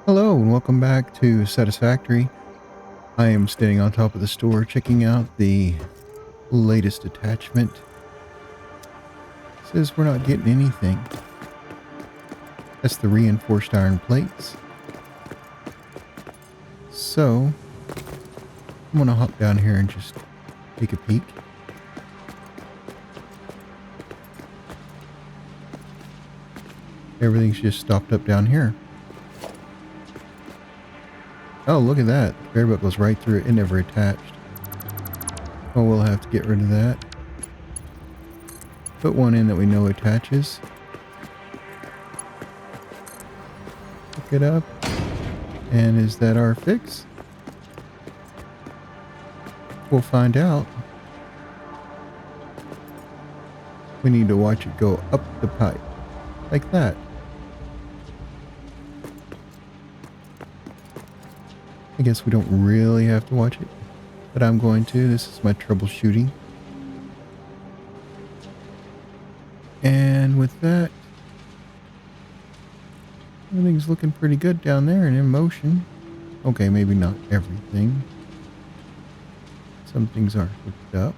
Hello and welcome back to Satisfactory. I am standing on top of the store checking out the latest attachment. Says we're not getting anything. That's the reinforced iron plates. So I'm going to hop down here and just take a peek. Everything's just stopped up down here. Oh, look at that. The conveyor belt goes right through it. It never attached. Oh, we'll have to get rid of that. Put one in that we know attaches. Pick it up. And is that our fix? We'll find out. We need to watch it go up the pipe. Like that. I guess we don't really have to watch it, but I'm going to. This is my troubleshooting. And with that, everything's looking pretty good down there and in motion. Okay, maybe not everything. Some things aren't hooked up.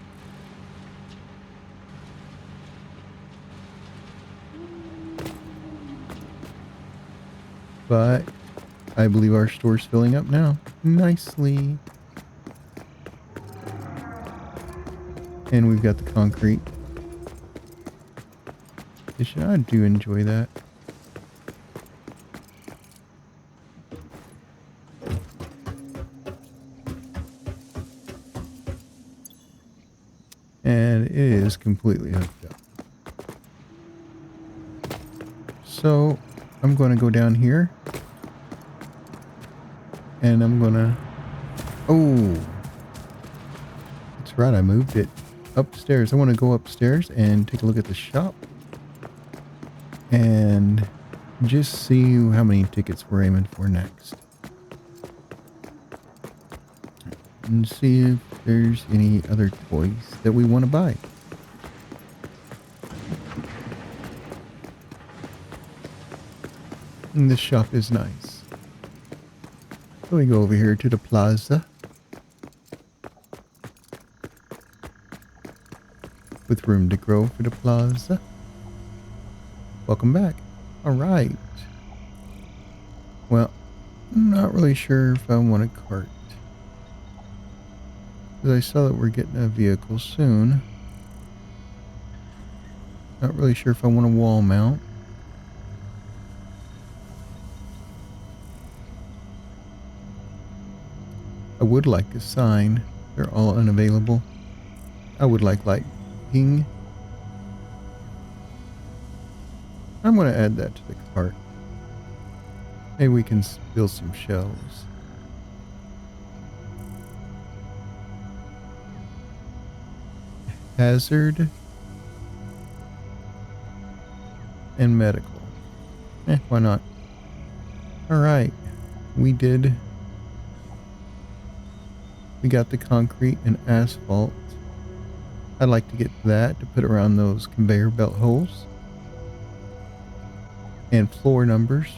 But I believe our store's filling up now. Nicely. And we've got the concrete. I do enjoy that. And it is completely hooked up. So I'm going to go down here. And I'm gonna... Oh! That's right, I moved it upstairs. I want to go upstairs and take a look at the shop. And just see how many tickets we're aiming for next. And see if there's any other toys that we want to buy. And this shop is nice. So we go over here to the plaza. With room to grow for the plaza. Welcome back. Alright. Well, I'm not really sure if I want a cart. Because I saw that we're getting a vehicle soon. Not really sure if I want a wall mount. I would like a sign. They're all unavailable. I would like lighting. I'm going to add that to the cart. Maybe we can build some shelves. Hazard. And medical. Why not? Alright. We got the concrete and asphalt. I'd like to get that to put around those conveyor belt holes. And floor numbers.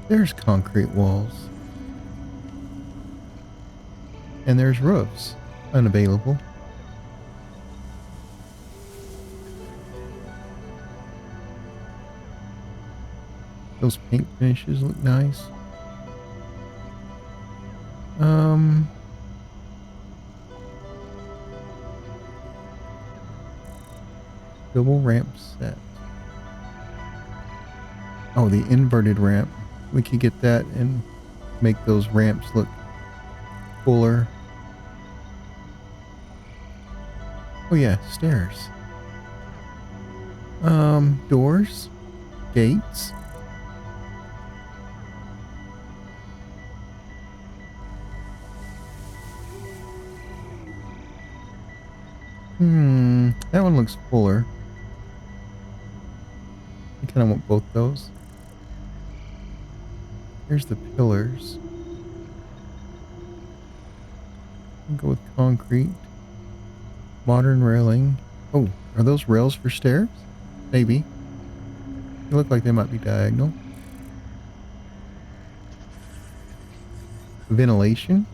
There's concrete walls. And there's roofs. Unavailable. Those paint finishes look nice. Double ramp set. Oh, the inverted ramp. We could get that and make those ramps look fuller. Oh yeah, stairs. Doors. Gates. That one looks fuller. I kind of want both those. Here's the pillars. I'll go with concrete. Modern railing. Oh, are those rails for stairs? Maybe. They look like they might be diagonal. ventilation.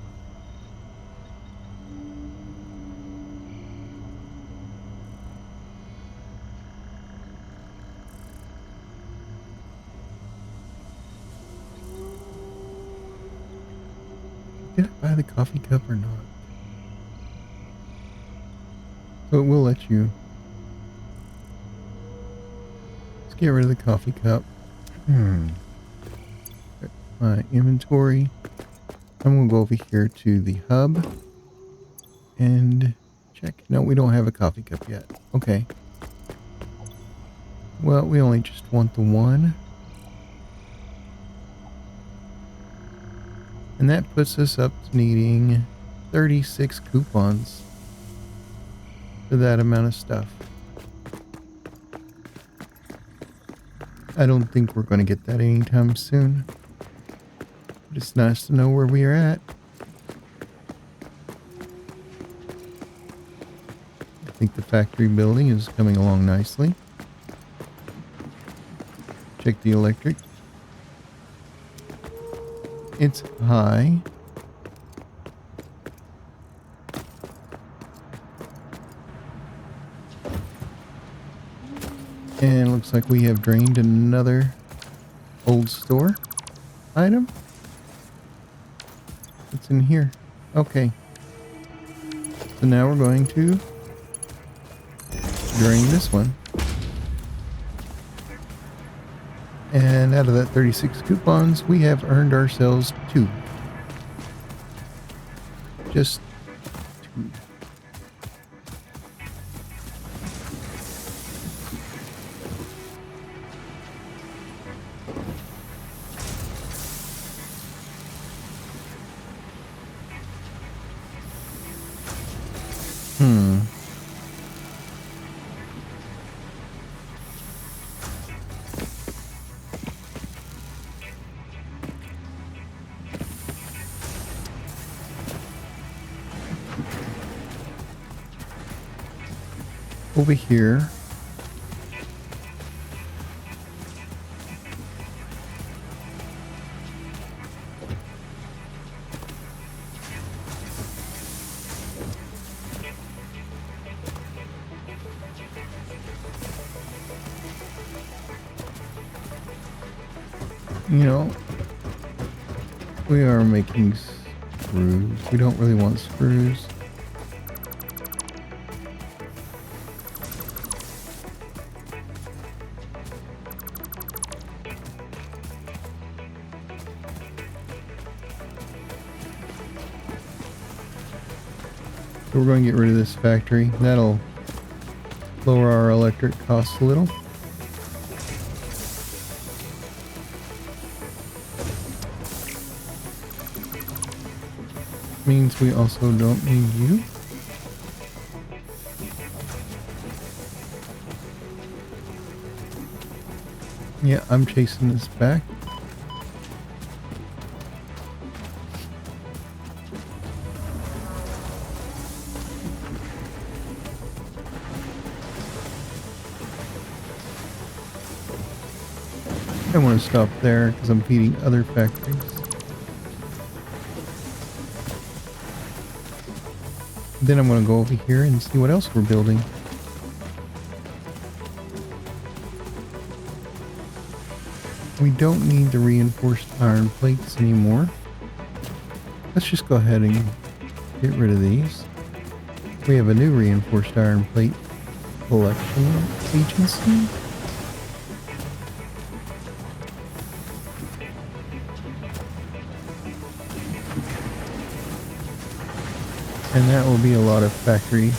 Did I buy the coffee cup or not? So it will let you. Let's get rid of the coffee cup. My inventory. I'm going to go over here to the hub and check. No, we don't have a coffee cup yet. Okay. Well, we only just want the one. And that puts us up to needing 36 coupons for that amount of stuff. I don't think we're going to get that anytime soon. But it's nice to know where we are at. I think the factory building is coming along nicely. Check the electric. It's high. And it looks like we have drained another old store item. What's in here? Okay. So now we're going to drain this one. And out of that 36 coupons, we have earned ourselves 2. Just 2. Over here. You know, we are making screws. We don't really want screws. So we're going to get rid of this factory. That'll lower our electric costs a little. Means we also don't need you. Yeah, I'm chasing this back. I want to stop there because I'm feeding other factories. Then I'm going to go over here and see what else we're building. We don't need the reinforced iron plates anymore. Let's just go ahead and get rid of these. We have a new reinforced iron plate collection agency. And that will be a lot of factory.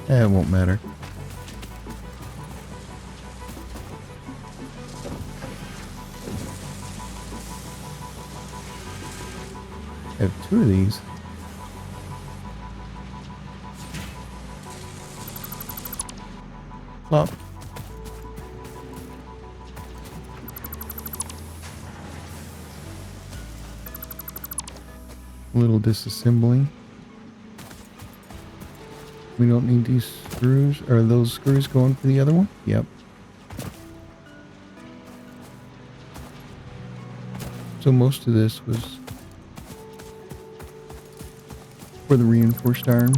It won't matter. I have 2 of these. Plop. Little disassembling. We don't need these screws. Are those screws going for the other one? Yep. So most of this was for the reinforced iron.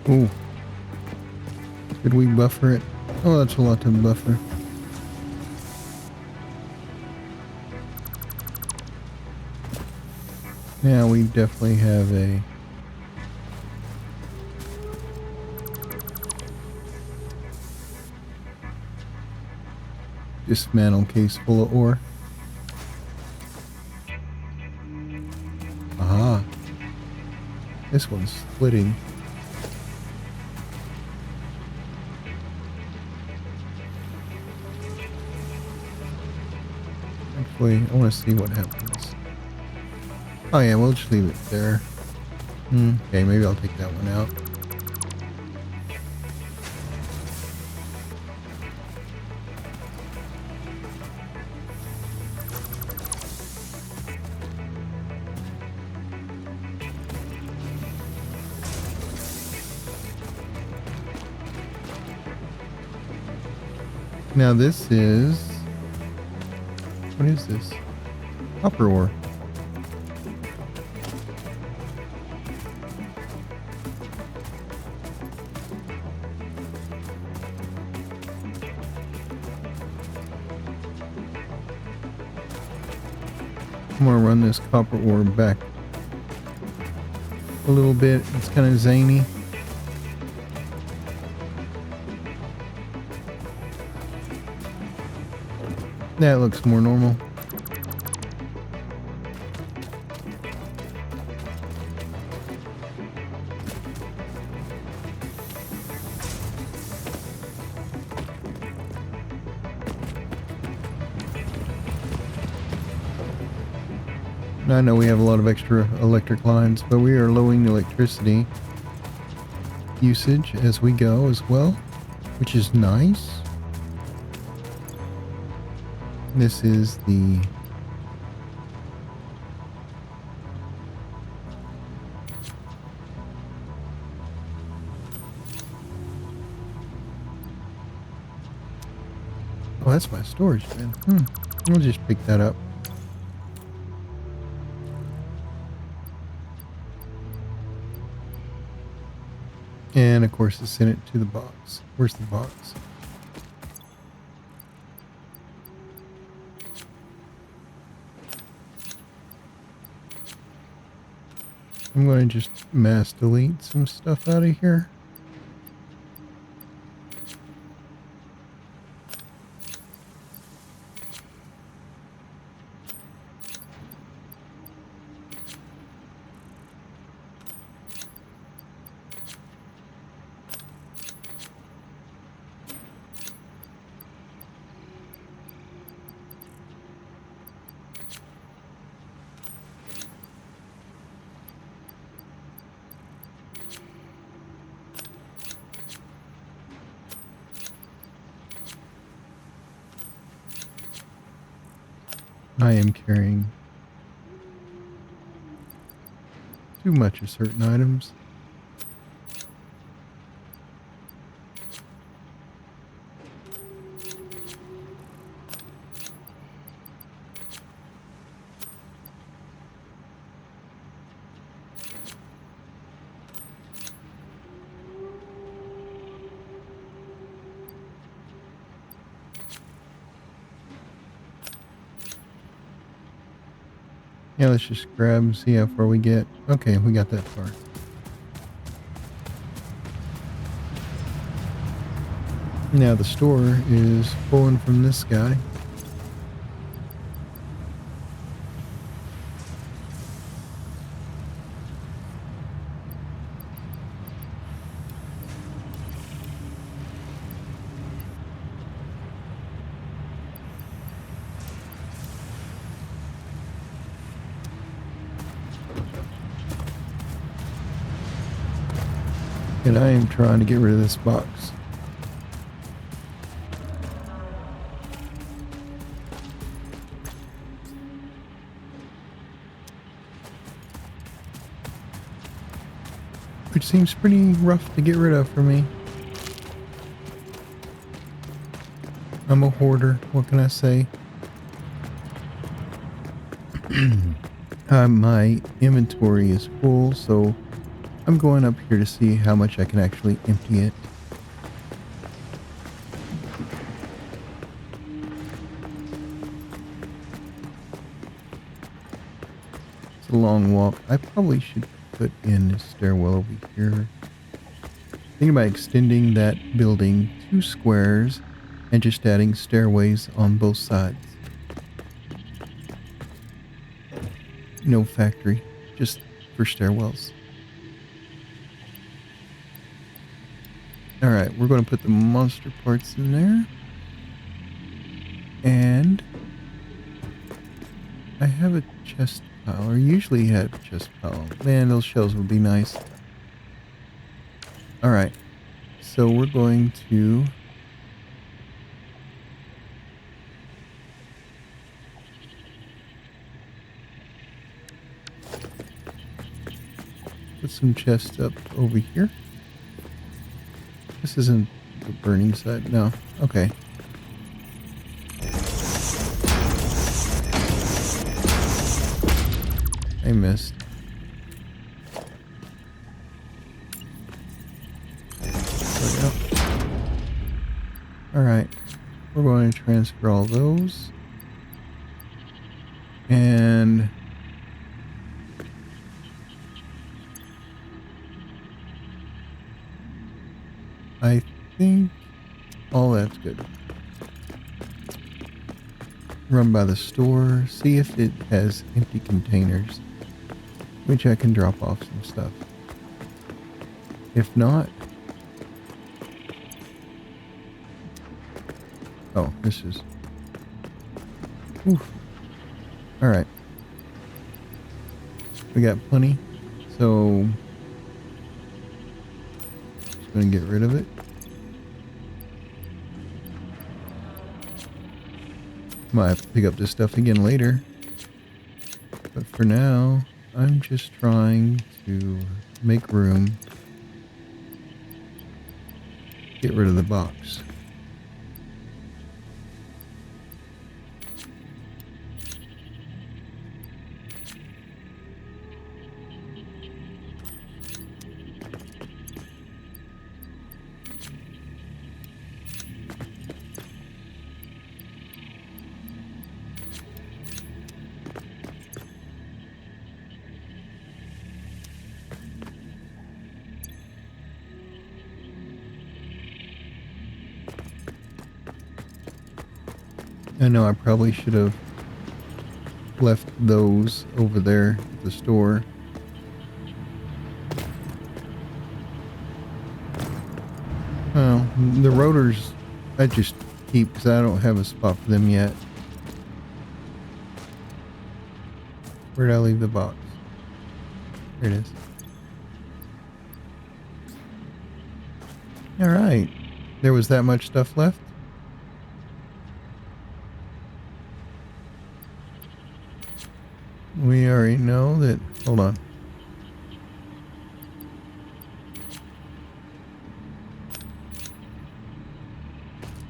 Ooh. Did we buffer it? Oh, that's a lot to buffer. Yeah, we definitely have a dismantle case full of ore. Aha. This one's splitting. Actually, I want to see what happens. Oh yeah, we'll just leave it there. Okay, maybe I'll take that one out. Now this is... what is this? Copper ore. I'm gonna run this copper ore back a little bit. It's kind of zany. That looks more normal. I know we have a lot of extra electric lines, but we are lowering the electricity usage as we go as well, which is nice. This is the oh, that's my storage bin. We'll just pick that up. And of course, to send it to the box. Where's the box? I'm going to just mass delete some stuff out of here. I am carrying too much of certain items. Yeah, let's just grab and see how far we get. Okay, we got that far. Now the store is pulling from this guy. And I am trying to get rid of this box. Which seems pretty rough to get rid of for me. I'm a hoarder. What can I say? My inventory is full, so I'm going up here to see how much I can actually empty it. It's a long walk. I probably should put in a stairwell over here. Thinking about extending that building 2 squares and just adding stairways on both sides. No factory, just for stairwells. Alright, we're going to put the monster parts in there. And I have a chest pile, or usually have a chest pile. Man, those shells would be nice. Alright, so we're going to put some chests up over here. This isn't the burning side. No. Okay. I missed. There we go. Alright. We're going to transfer all those. And I think all that's good. Run by the store, see if it has empty containers, which I can drop off some stuff. If not, oh, this is, oof. All right, we got plenty, so just gonna get rid of it. Might have to pick up this stuff again later, but for now, I'm just trying to make room, get rid of the box. I know I probably should have left those over there at the store. Well, the rotors I just keep because I don't have a spot for them yet. Where did I leave the box? There it is. Alright. There was that much stuff left? We already know that. Hold on.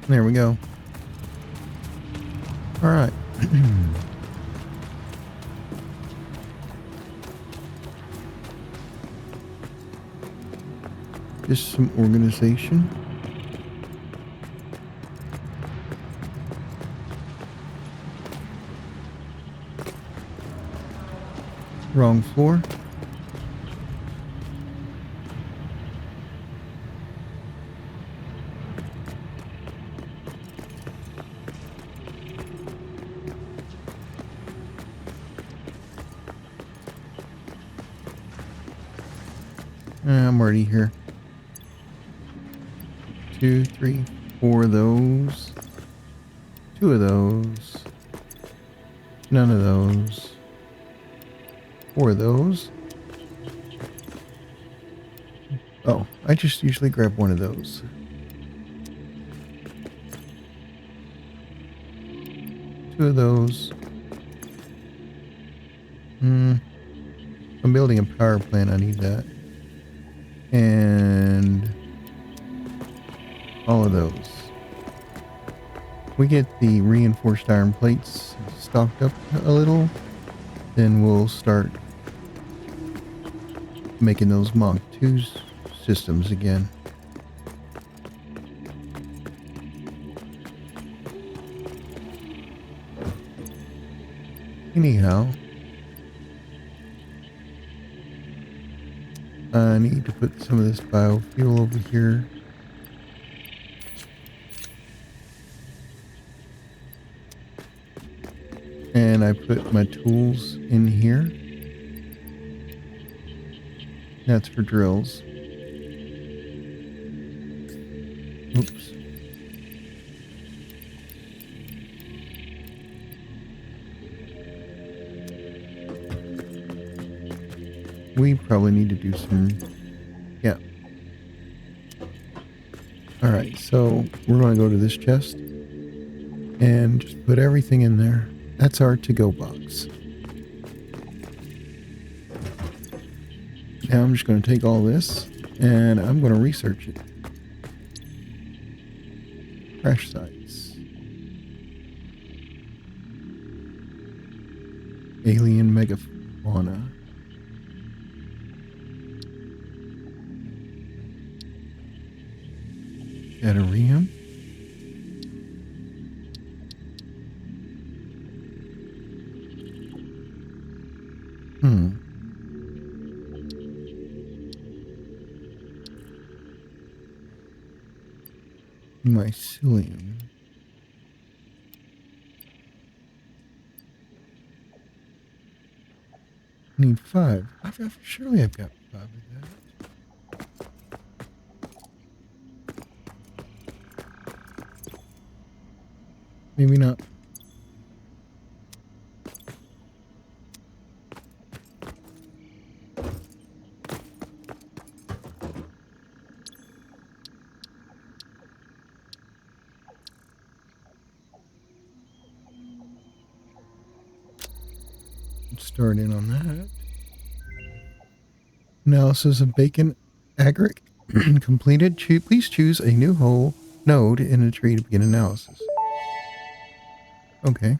There we go. All right. Just some organization. Wrong floor. I'm already here. 2, 3, 4 of those. 2 of those. None of those. 4 of those. Oh, I just usually grab 1 of those. 2 of those. I'm building a power plant. I need that. And all of those. We get the reinforced iron plates stocked up a little, then we'll start making those Mach 2 systems again. Anyhow, I need to put some of this biofuel over here. And I put my tools in here. That's for drills. Oops. We probably need to do some... Yeah. Alright, so we're going to go to this chest and just put everything in there. That's our to-go box. Now I'm just going to take all this and I'm going to research it. Crash sites. Alien megafauna. Aterium. Mycelium. I need 5. Surely I've got 5 of that. Maybe not. Let's start in on that. Analysis of bacon aggregate completed. Please choose a new whole node in a tree to begin analysis. Okay.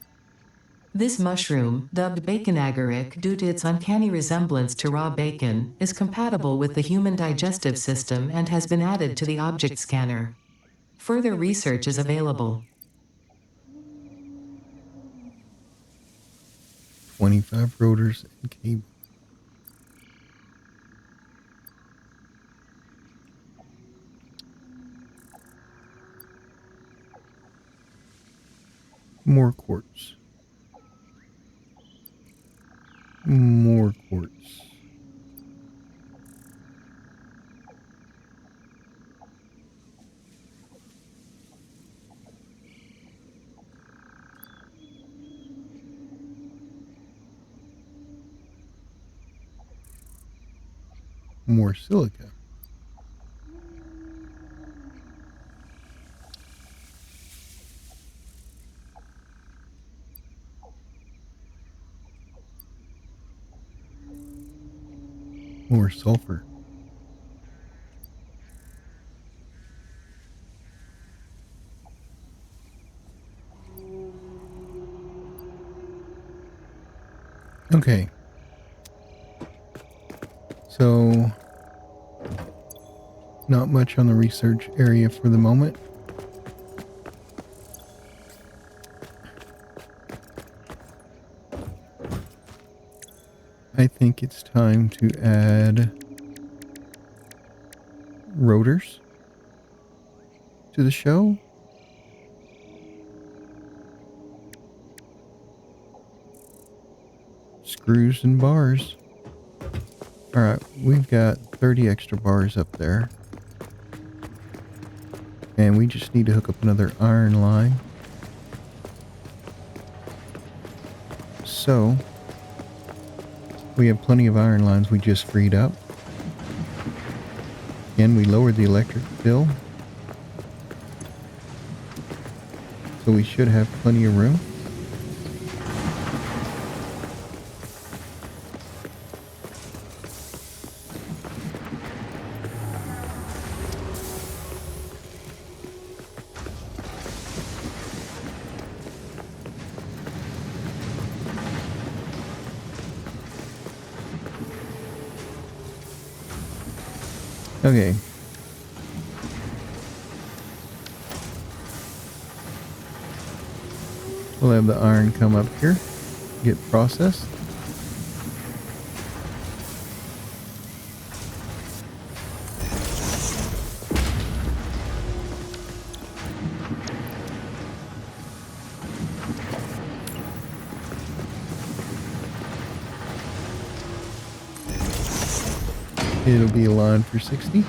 This mushroom, dubbed bacon agaric due to its uncanny resemblance to raw bacon, is compatible with the human digestive system and has been added to the object scanner. Further research is available. 25 rotors and cable. More quartz. More quartz. More silica. More sulfur. Okay. So, not much on the research area for the moment. I think it's time to add rotors to the show. Screws and bars. Alright, we've got 30 extra bars up there. And we just need to hook up another iron line. So, we have plenty of iron lines we just freed up. And we lowered the electric bill. So we should have plenty of room. Okay. We'll have the iron come up here, get processed. It'll be aligned for 60.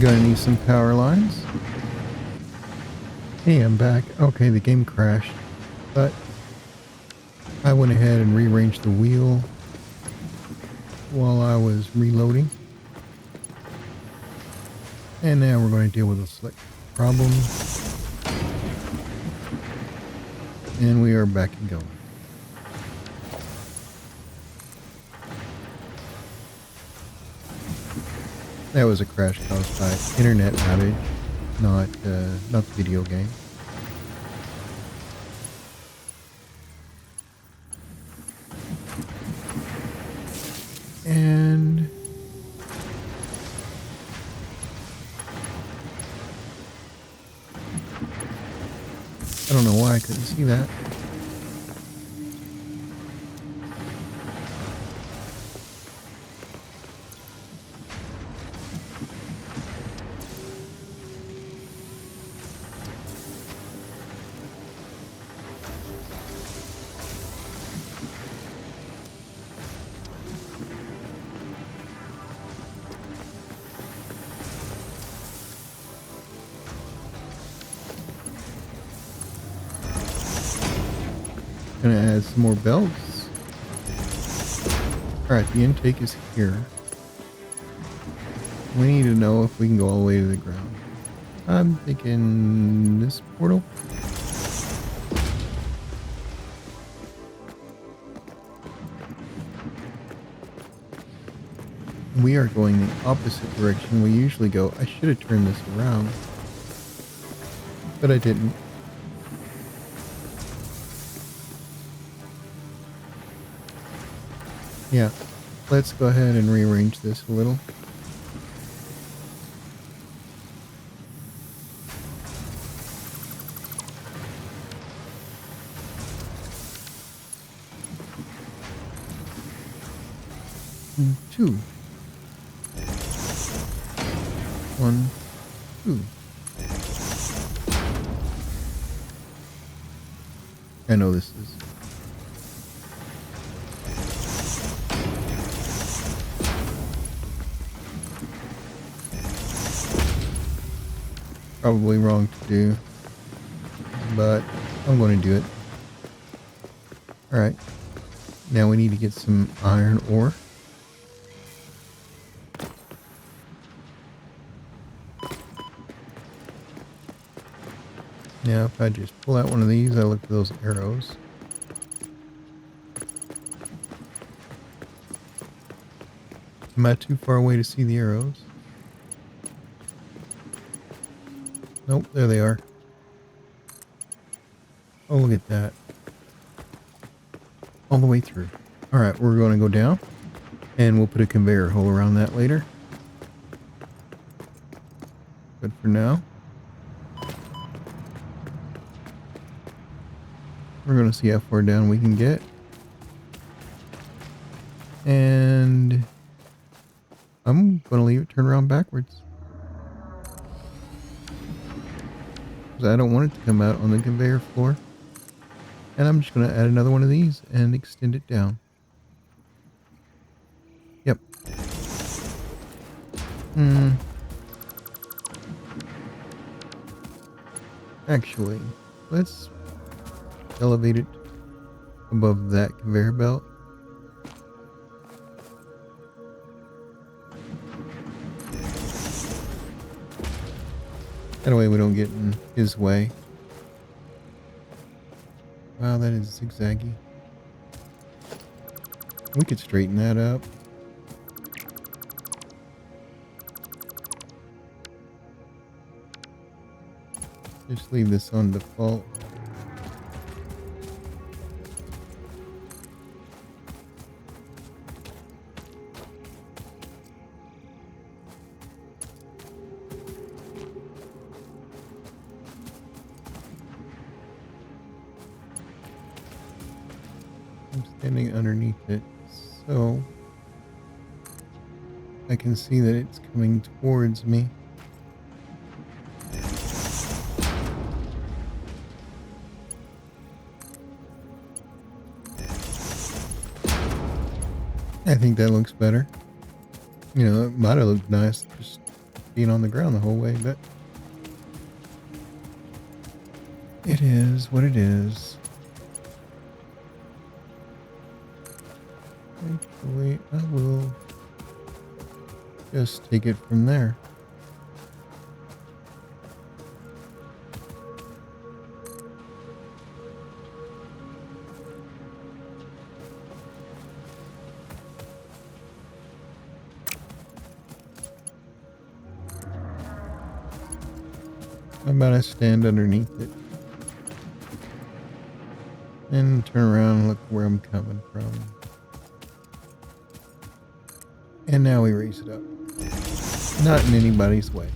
Gonna need some power lines. Hey, I'm back. Okay, the game crashed, but I went ahead and rearranged the wheel while I was reloading. And now we're going to deal with a select problem. And we are back and going. That was a crash caused by internet outage, not the video game. And I don't know why I couldn't see that. Gonna add some more belts. Alright, the intake is here. We need to know if we can go all the way to the ground. I'm thinking this portal. We are going the opposite direction we usually go. I should have turned this around, but I didn't. Yeah, let's go ahead and rearrange this a little. And 2. 1, 2. I know this is probably wrong to do, but I'm going to do it. Alright, now we need to get some iron ore. Now if I just pull out one of these, I look for those arrows. Am I too far away to see the arrows? Nope, there they are. Oh, look at that. All the way through. All right, we're going to go down and we'll put a conveyor hole around that later. But for now, we're going to see how far down we can get. And I'm going to leave it turn around backwards, because I don't want it to come out on the conveyor floor. And I'm just going to add another one of these and extend it down. Yep. Actually, let's elevate it above that conveyor belt. That way we don't get in his way. Wow, that is zigzaggy. We could straighten that up. Just leave this on default. I'm standing underneath it, so I can see that it's coming towards me. I think that looks better. You know, it might have looked nice just being on the ground the whole way, but it is what it is. Actually, I will just take it from there. How about I stand underneath it and turn around and look where I'm coming from. And now we raise it up. Not in anybody's way.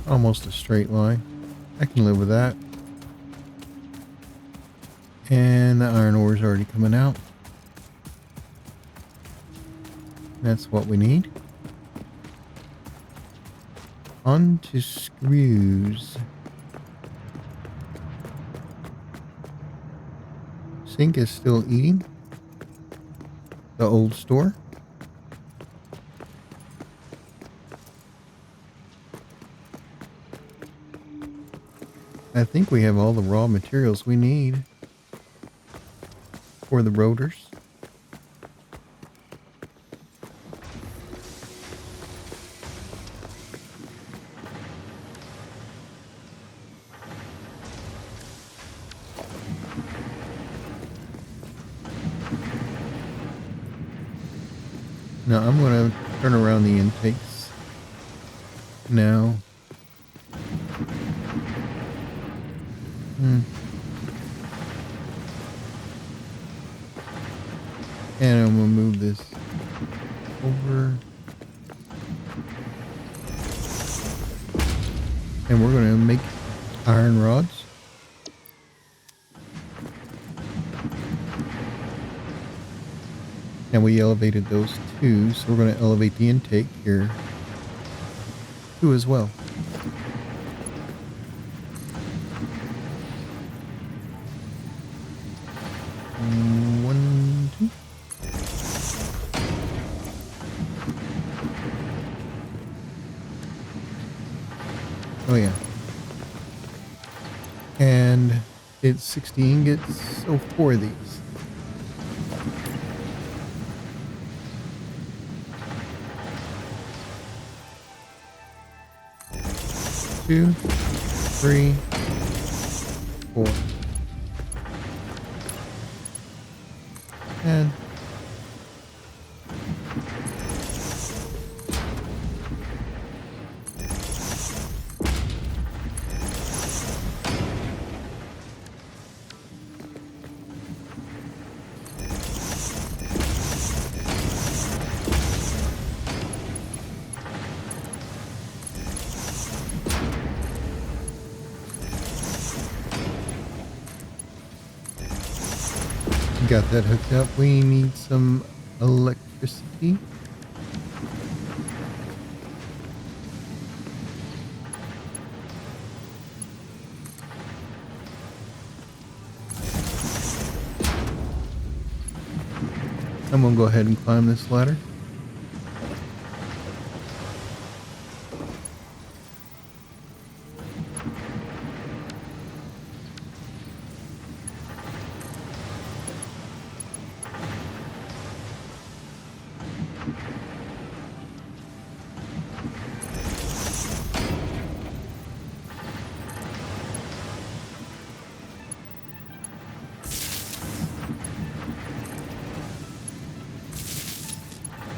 Almost a straight line. I can live with that. And the iron ore is already coming out. That's what we need. On to screws. Sink is still eating. The old store. I think we have all the raw materials we need for the rotors. Now I'm going to turn around the intakes now. And I'm going to move this over. And we're going to make iron rods. And we elevated those two, so we're going to elevate the intake here too as well. One, two. Oh yeah. And it's 60 ingots, so 4 of these. Two, 3, 4. And got that hooked up. We need some electricity. I'm gonna go ahead and climb this ladder.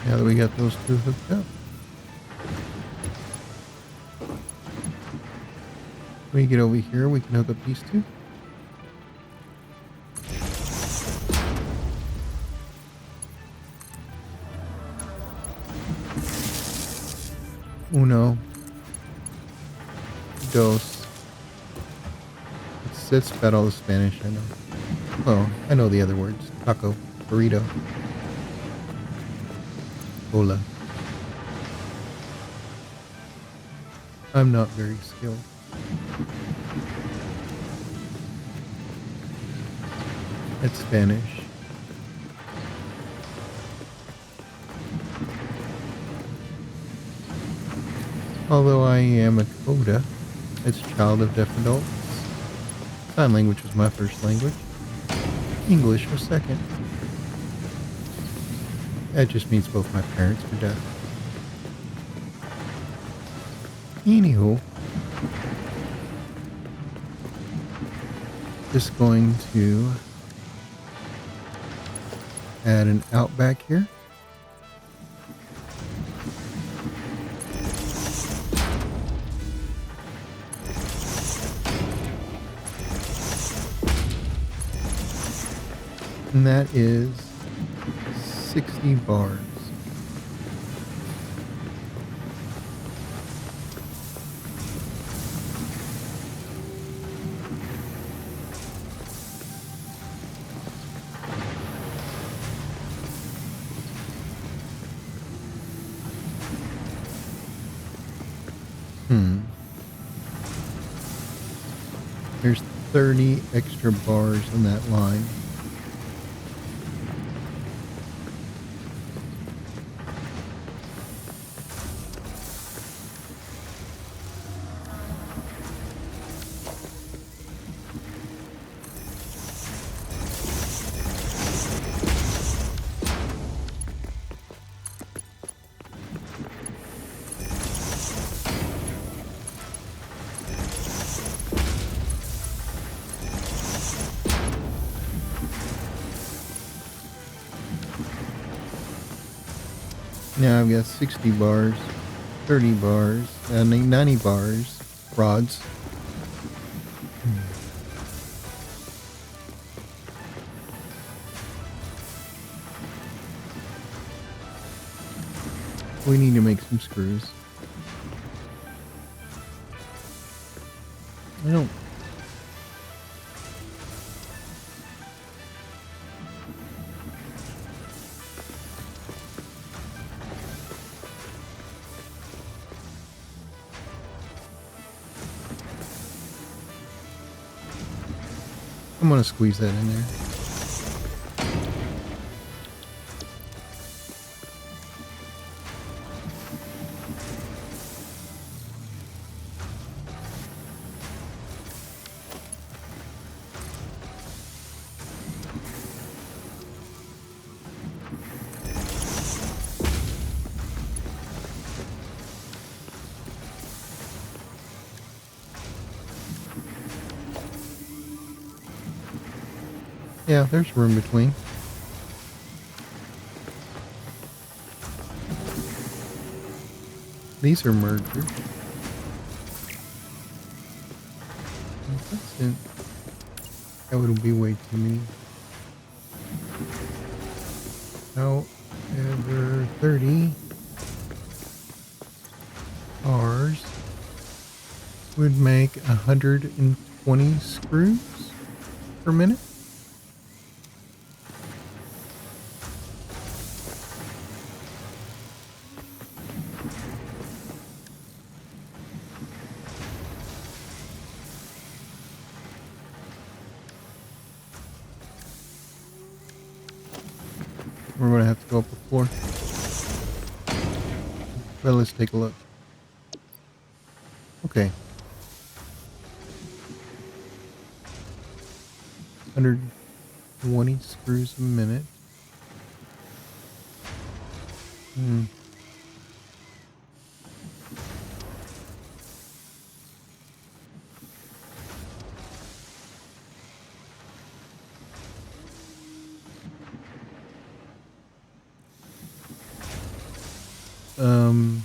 Now that we got those two hooked up, when we get over here, we can hook up these two. Uno, dos. It's about all the Spanish I know. Oh, I know the other words. Taco, burrito, hola. I'm not very skilled. At Spanish. Although I am a coda, as a child of deaf adults, sign language was my first language. English was second. That just means both my parents were deaf. Anywho, just going to add an outback here. And that is 60 bars. There's 30 extra bars on that line. Now I've got 60 bars, 30 bars, 90 bars, rods. We need to make some screws. I don't. I'm gonna squeeze that in there. Yeah, there's room between. These are mergers. That's it. That would be way too many. However, 30 bars would make 120 screws per minute. We're going to have to go up the floor. But let's take a look. Okay. 120 screws a minute. Um,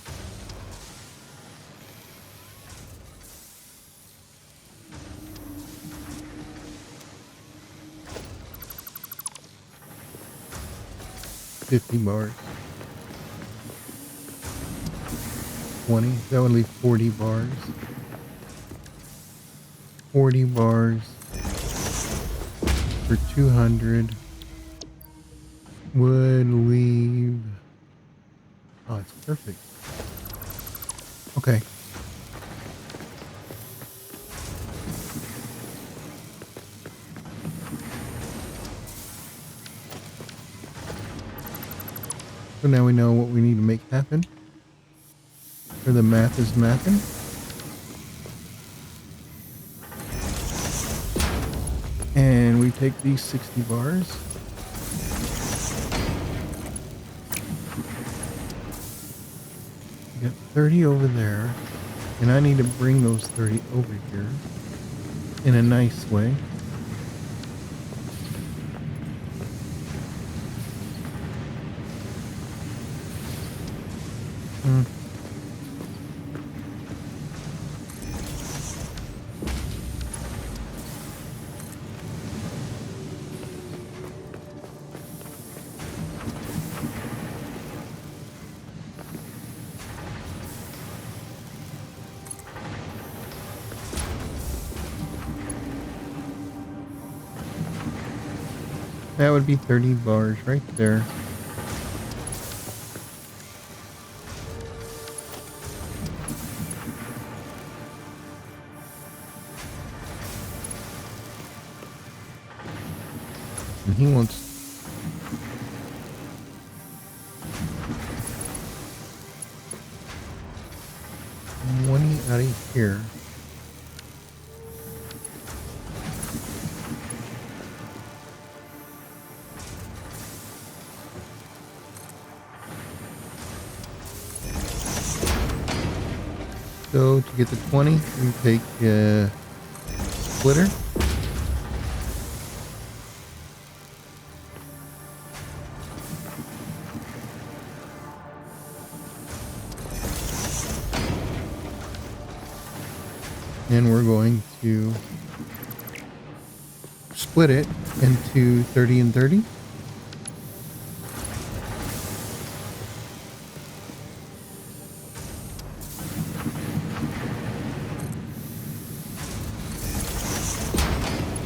$50. 20. That would leave 40 bars. 40 bars for 200 would leave. Oh, it's perfect. Okay. So now we know what we need to make happen. Or the math is mathing. And we take these 60 bars. We got 30 over there. And I need to bring those 30 over here in a nice way. That would be 30 bars right there. And he wants 20 out of here. So to get the 20, we take a splitter. And we're going to split it into 30 and 30.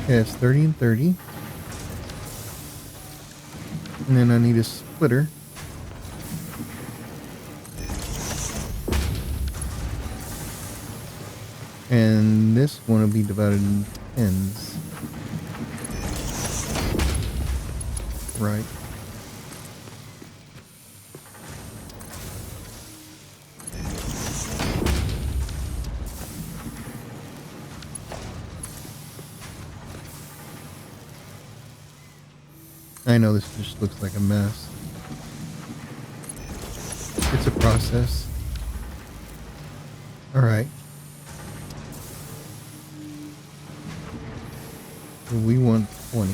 Okay, it's 30 and 30. And then I need a splitter. And this one will be divided in tens. Right. I know this just looks like a mess. It's a process. All right. So we want 20.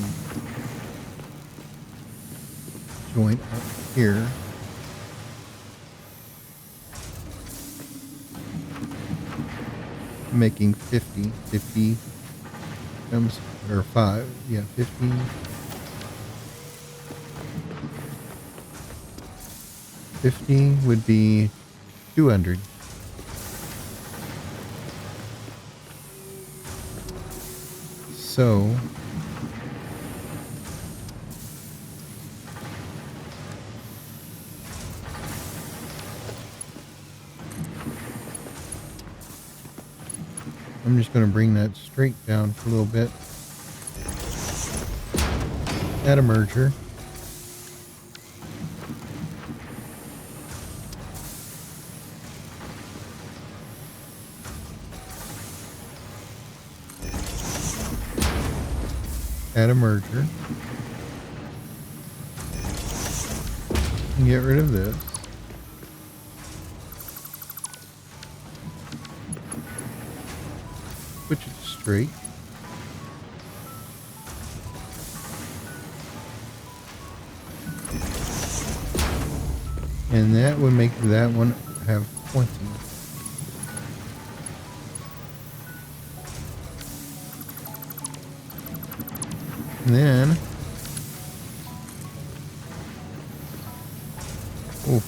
Joint up here. making 50. 50 comes, or 5. Yeah, 50. 50 would be 200. So I'm just going to bring that straight down for a little bit. Add a merger. Add a merger. And get rid of this. Switch it to straight. And that would make that one have 20. And then, oh,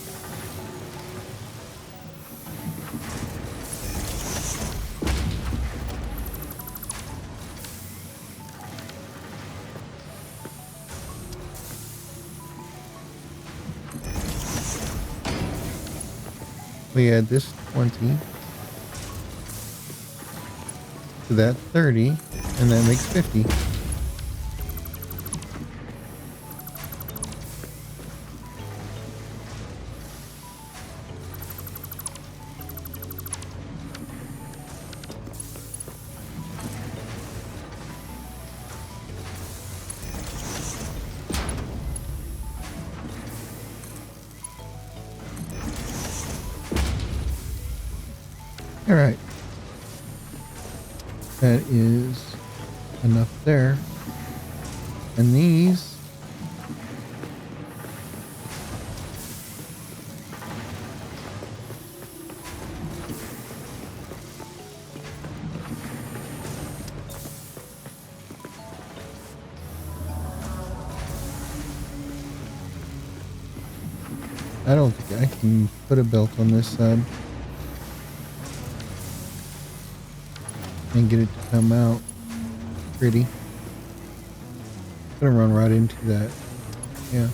we add this 20 to that 30, and that makes 50. All right. That is enough there. And these I don't think I can put a belt on this side and get it to come out pretty. Gonna run right into that. Yeah.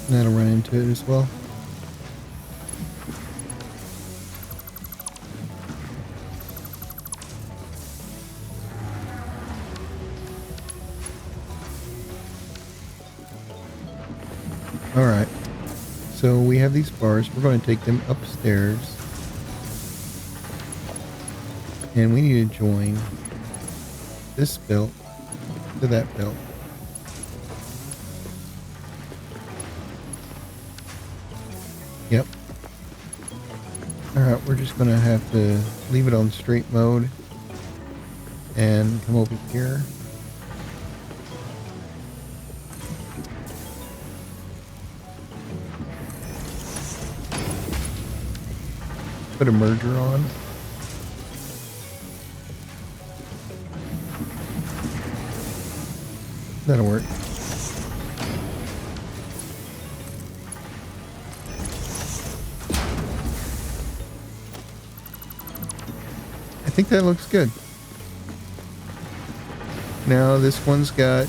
And that'll run into it as well. All right. So we have these bars. We're going to take them upstairs. And we need to join this belt to that belt. Yep. Alright, we're just going to have to leave it on straight mode and come over here. Put a merger on. That'll work. I think that looks good. Now this one's got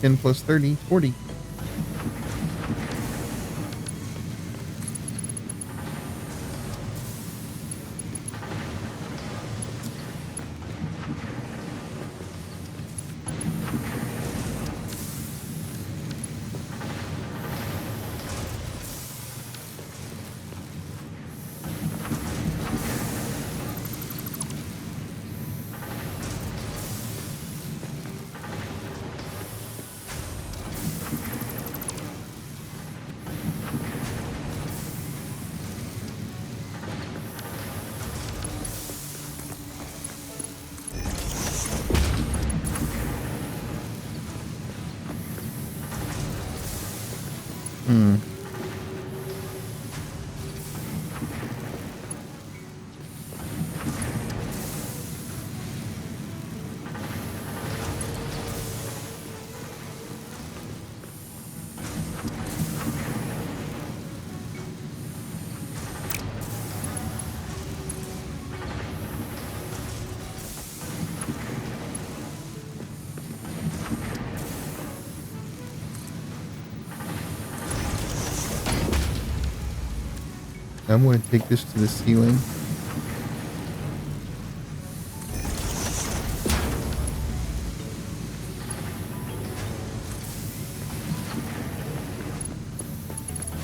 10 plus 30, 40. I'm going to take this to the ceiling.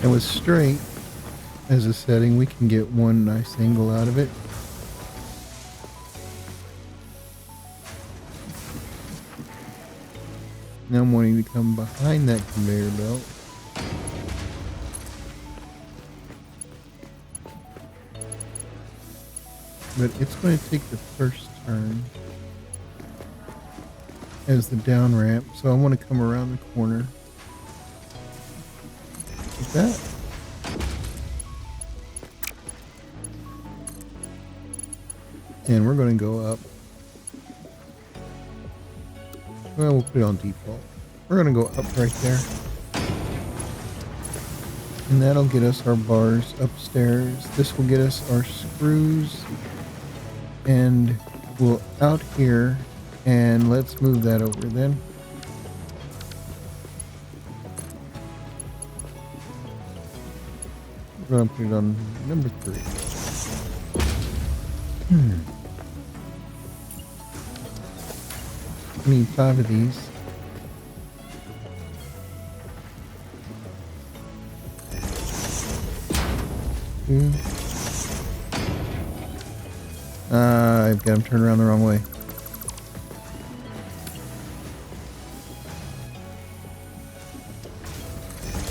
And with straight as a setting, we can get one nice angle out of it. Now I'm wanting to come behind that conveyor belt. But it's going to take the first turn as the down ramp, so I want to come around the corner like that. And we're going to go up. Well, we'll put it on default. We're going to go up right there. And that'll get us our bars upstairs. This will get us our screws. And we'll out here. And let's move that over then. We're going to put it on number 3. I need 5 of these. I've got them turned around the wrong way.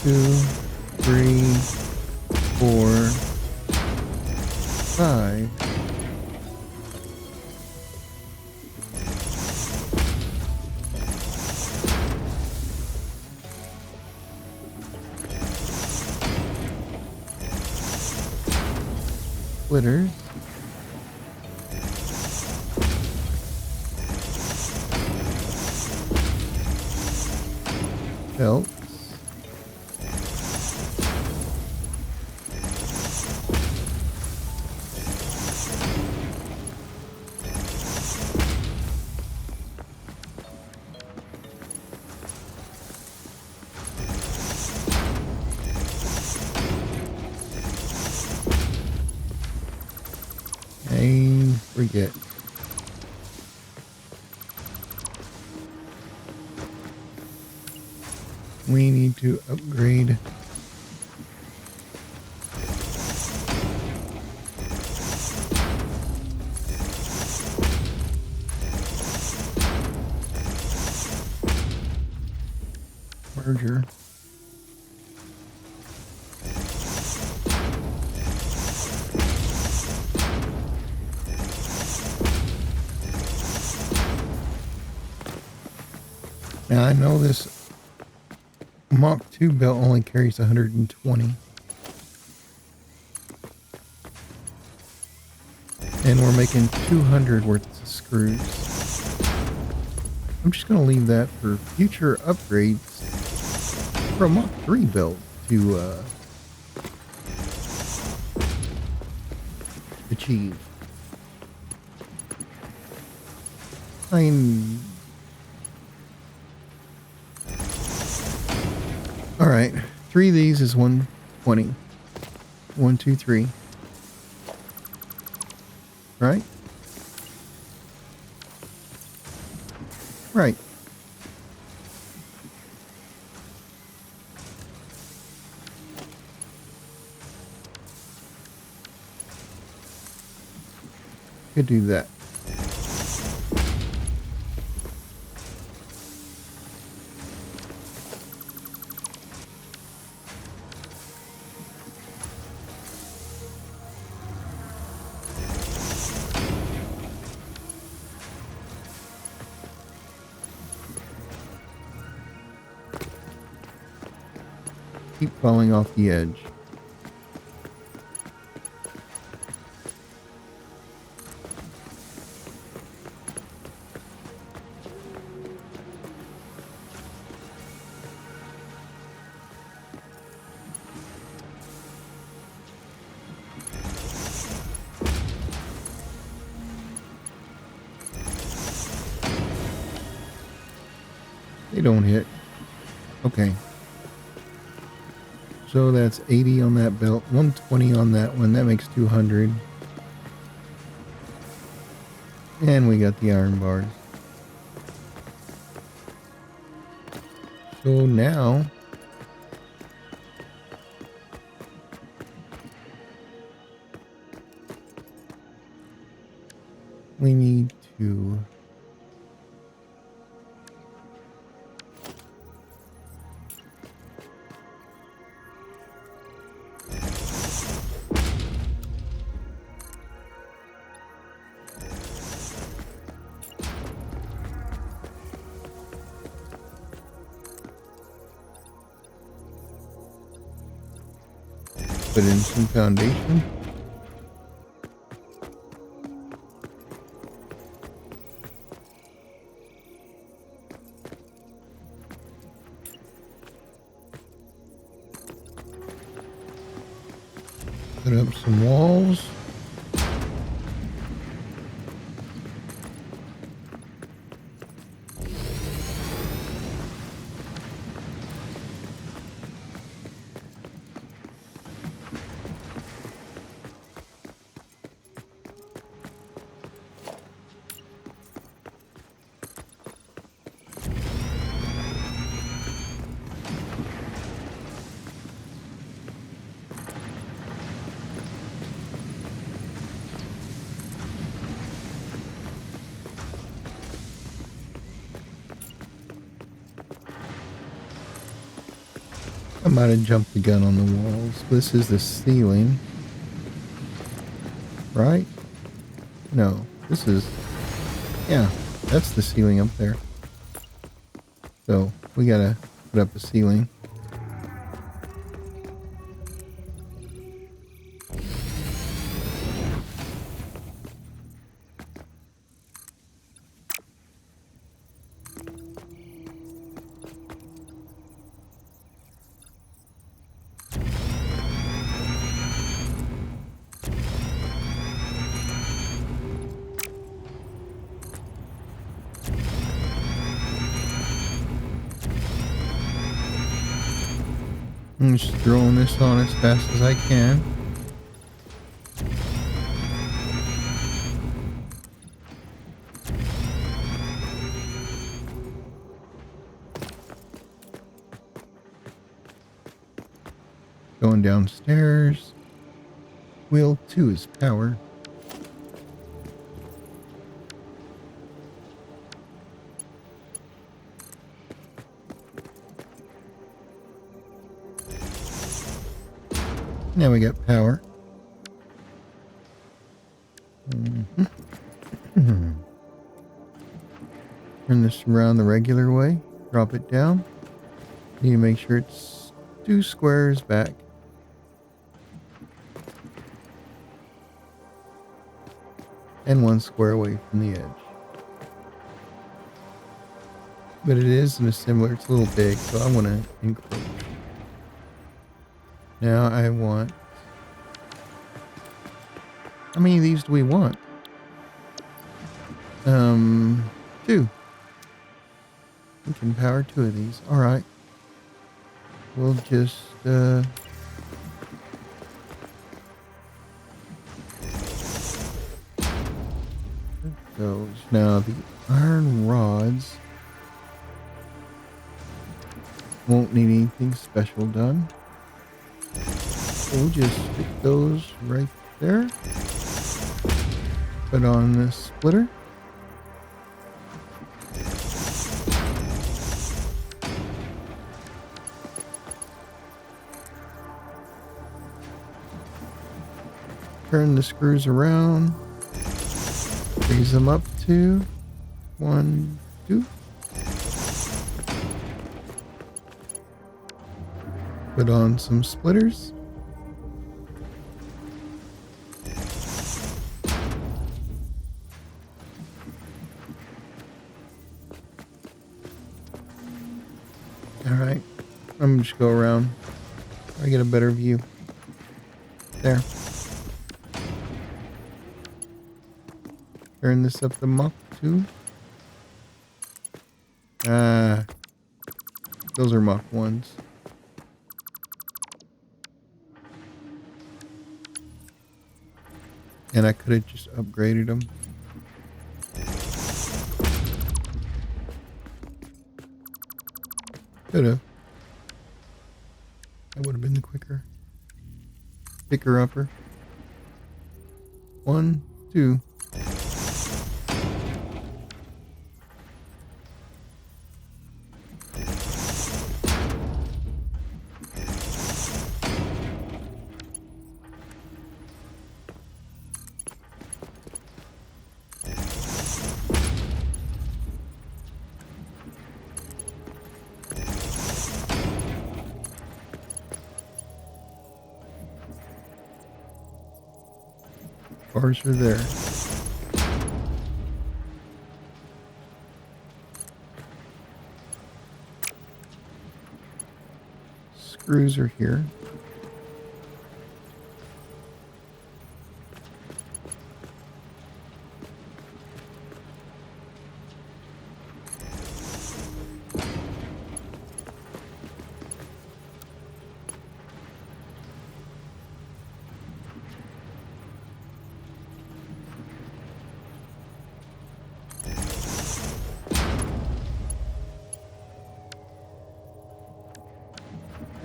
Two, 3, 4, 5. Splitters. Belts. And forget. We need to upgrade merger. Now I know this Mach 2 belt only carries 120. And we're making 200 worth of screws. I'm just going to leave that for future upgrades for a Mach 3 belt to achieve. All right, 3 of these is 120. 1, 2, 3. Right? Right. Could do that. Keep falling off the edge. They don't hit. Okay. So So that's 80 on that belt, 120 on that one. That makes 200. And we got the iron bars. So now we need to put in some foundation. Put up some walls. I might have jumped the gun on the walls. This is the ceiling. Right? No, this is... Yeah, that's the ceiling up there. So, we gotta put up a ceiling. I'm just throwing this on as fast as I can. Going downstairs. Wheel 2 is power. Now we got power. Turn this around the regular way. Drop it down. Need to make sure it's 2 squares back. And 1 square away from the edge. But it is an assembler. It's a little big, so I want to encroach. Now I want... How many of these do we want? 2. We can power 2 of these. Alright. We'll just, put those. Now the iron rods won't need anything special done. So we'll just stick those right there. Put on this splitter. Turn the screws around. Raise them up to 1, 2. Put on some splitters. Alright, I'm just go around. I get a better view. There. Turn this up to Mach 2. Those are Mach 1s. And I could have just upgraded them. Could have. That would have been the quicker. Picker upper. 1, 2. Bars are there. Screws are here.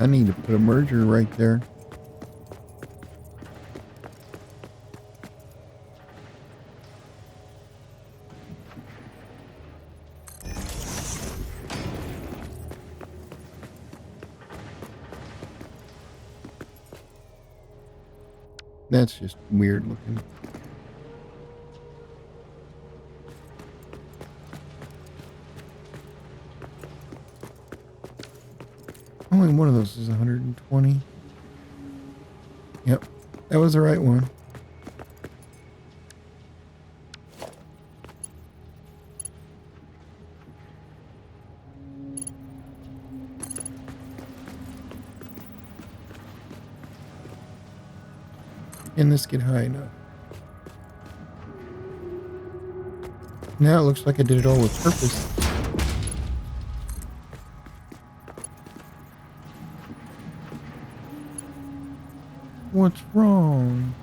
I need to put a merger right there. That's just weird looking. Only one of those is 120. Yep, that was the right one. Can this get high enough? Now it looks like I did it all with purpose. What's wrong?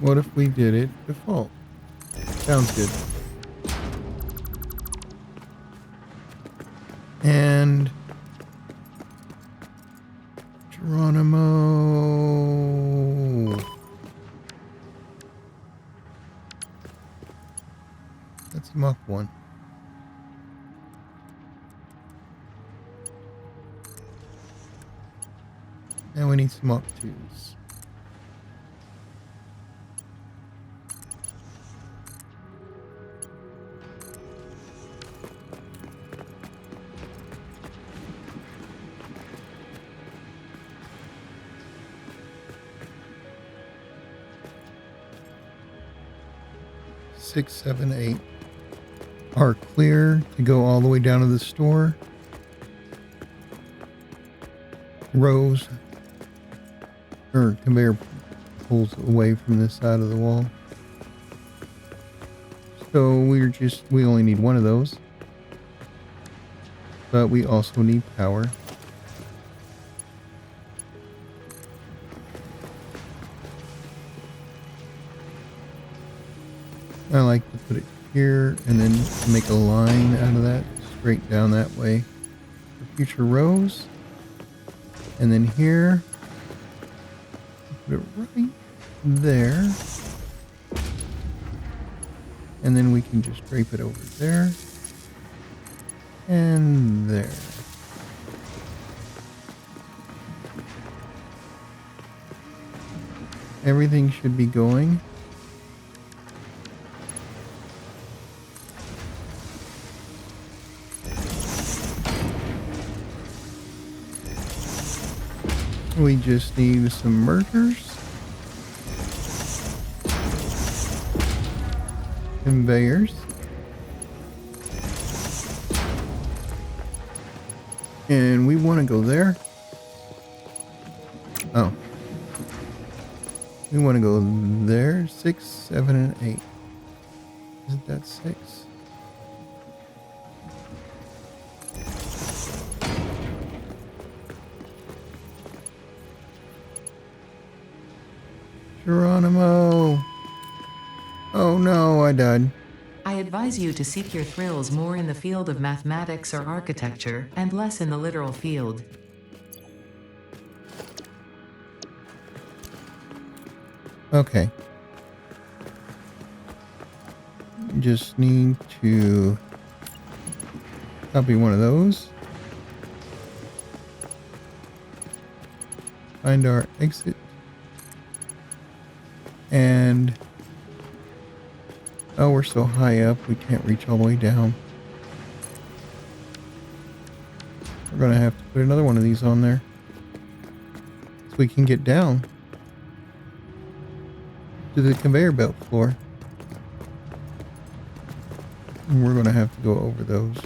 What if we did it default? Sounds good. And Geronimo. That's Mach 1. Now we need some Mach 2s. Six, 7, 8 are clear to go all the way down to the store. Rows or conveyor pulls away from this side of the wall. So we only need one of those. But we also need power. I like to put it here and then make a line out of that straight down that way for future rows. And then here, put it right there. And then we can just drape it over there and there. Everything should be going. We just need some mergers, conveyors, and we want to go there. Oh, we want to go there. 6, 7, and 8. Isn't that 6? Geronimo! Oh no, I died. I advise you to seek your thrills more in the field of mathematics or architecture, and less in the literal field. Okay. Just need to copy one of those. Find our exit. And... oh, we're so high up, we can't reach all the way down. We're going to have to put another one of these on there, so we can get down to the conveyor belt floor. And we're going to have to go over those.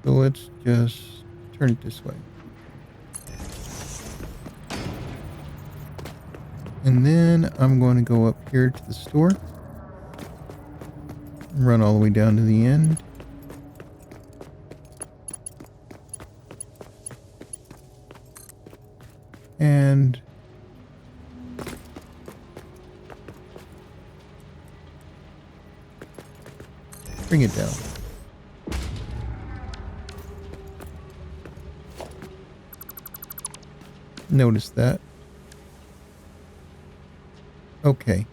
So let's just turn it this way. And then I'm going to go up here to the store. Run all the way down to the end. And bring it down. Notice that. Okay.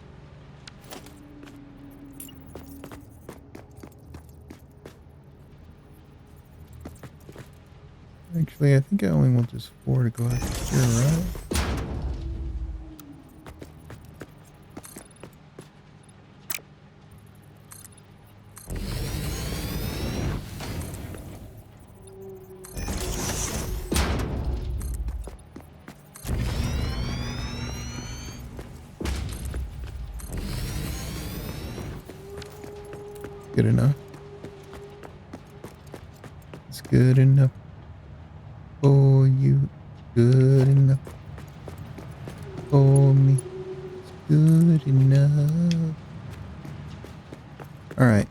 Actually, I think I only want this 4 to go out here, right? Good enough. It's good enough for you. Good enough for me. It's good enough. All right.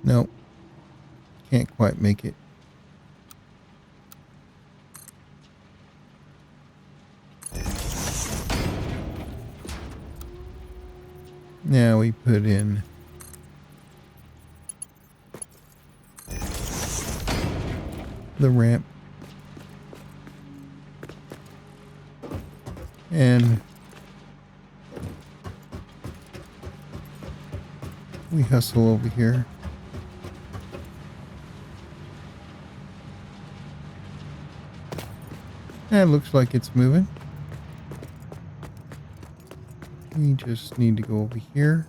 Nope. Can't quite make it. Now we put in the ramp. And we hustle over here. That looks like it's moving. We just need to go over here.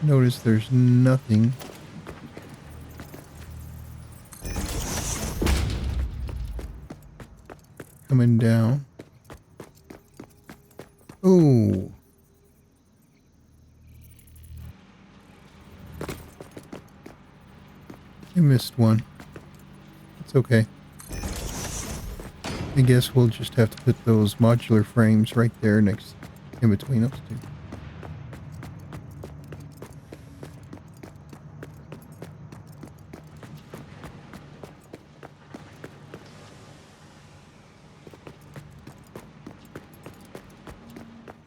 Notice there's nothing. Coming down. Oh. I missed one. It's okay. I guess we'll just have to put those modular frames right there next in between those two.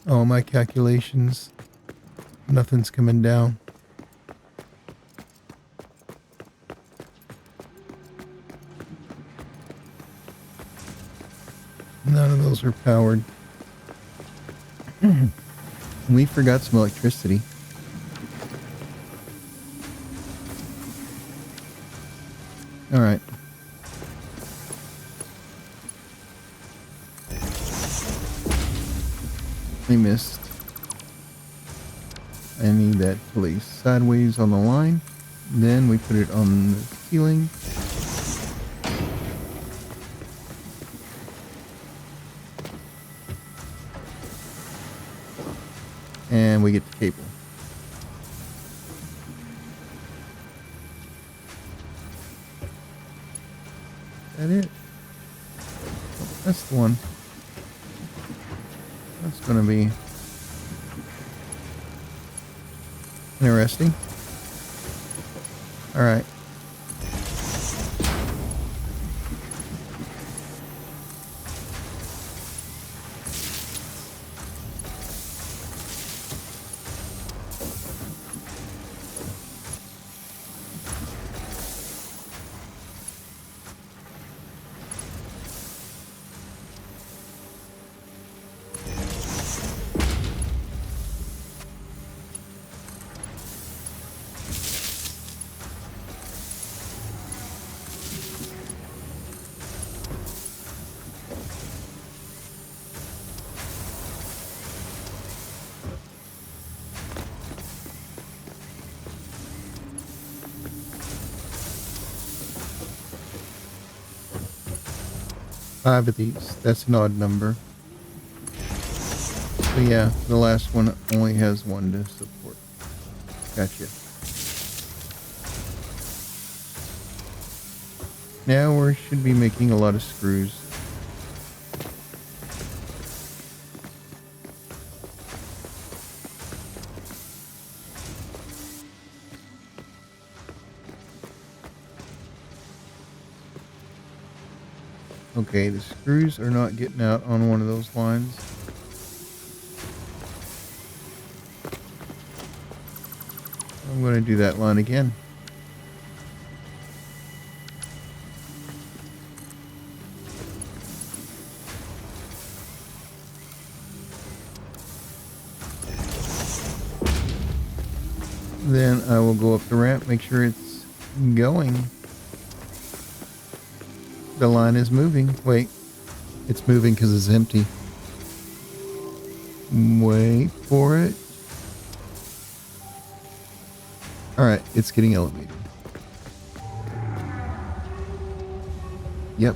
Oh, my calculations. Nothing's coming down. None of those are powered. We forgot some electricity. All right. I missed. I need that place sideways on the line. Then we put it on the ceiling. And we get the cable. that it? That's the one. That's going to be interesting. All right. Five of these. That's an odd number. So yeah, the last one only has one to support. Gotcha. Now we should be making a lot of screws. Okay, the screws are not getting out on one of those lines. I'm going to do that line again. Then I will go up the ramp, make sure it's going. The line is moving. Wait, it's moving because it's empty. Wait for it. All right, it's getting elevated. Yep.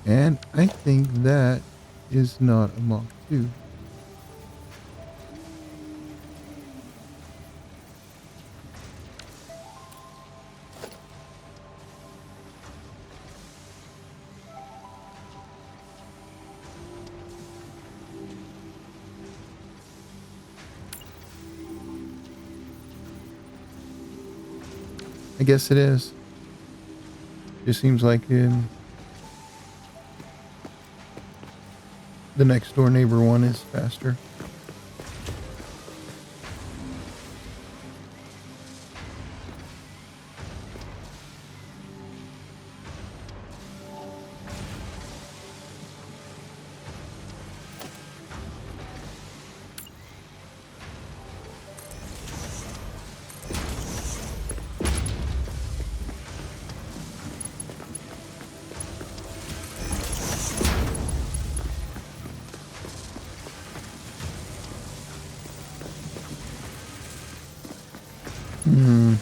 And I think that is not a Mach 2. I guess it is. Just seems like the next door neighbor one is faster. Hmm.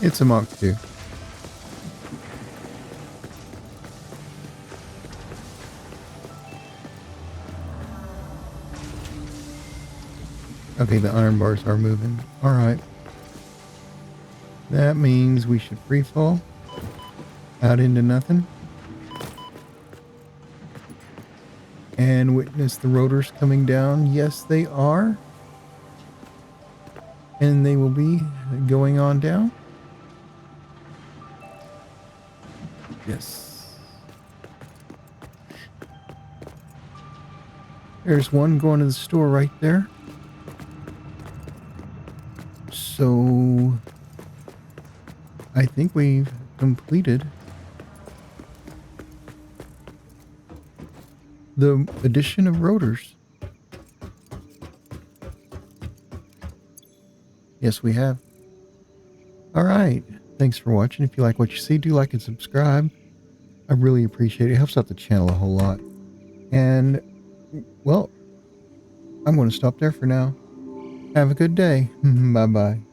It's a Mach 2. Okay, the iron bars are moving. All right. That means we should free fall out into nothing and witness the rotors coming down. Yes, they are. And they will be going on down. Yes. There's one going to the store right there. So I think we've completed the addition of rotors. Yes, we have. All right. Thanks for watching. If you like what you see, do like and subscribe. I really appreciate it. It helps out the channel a whole lot. And, well, I'm going to stop there for now. Have a good day. Bye-bye.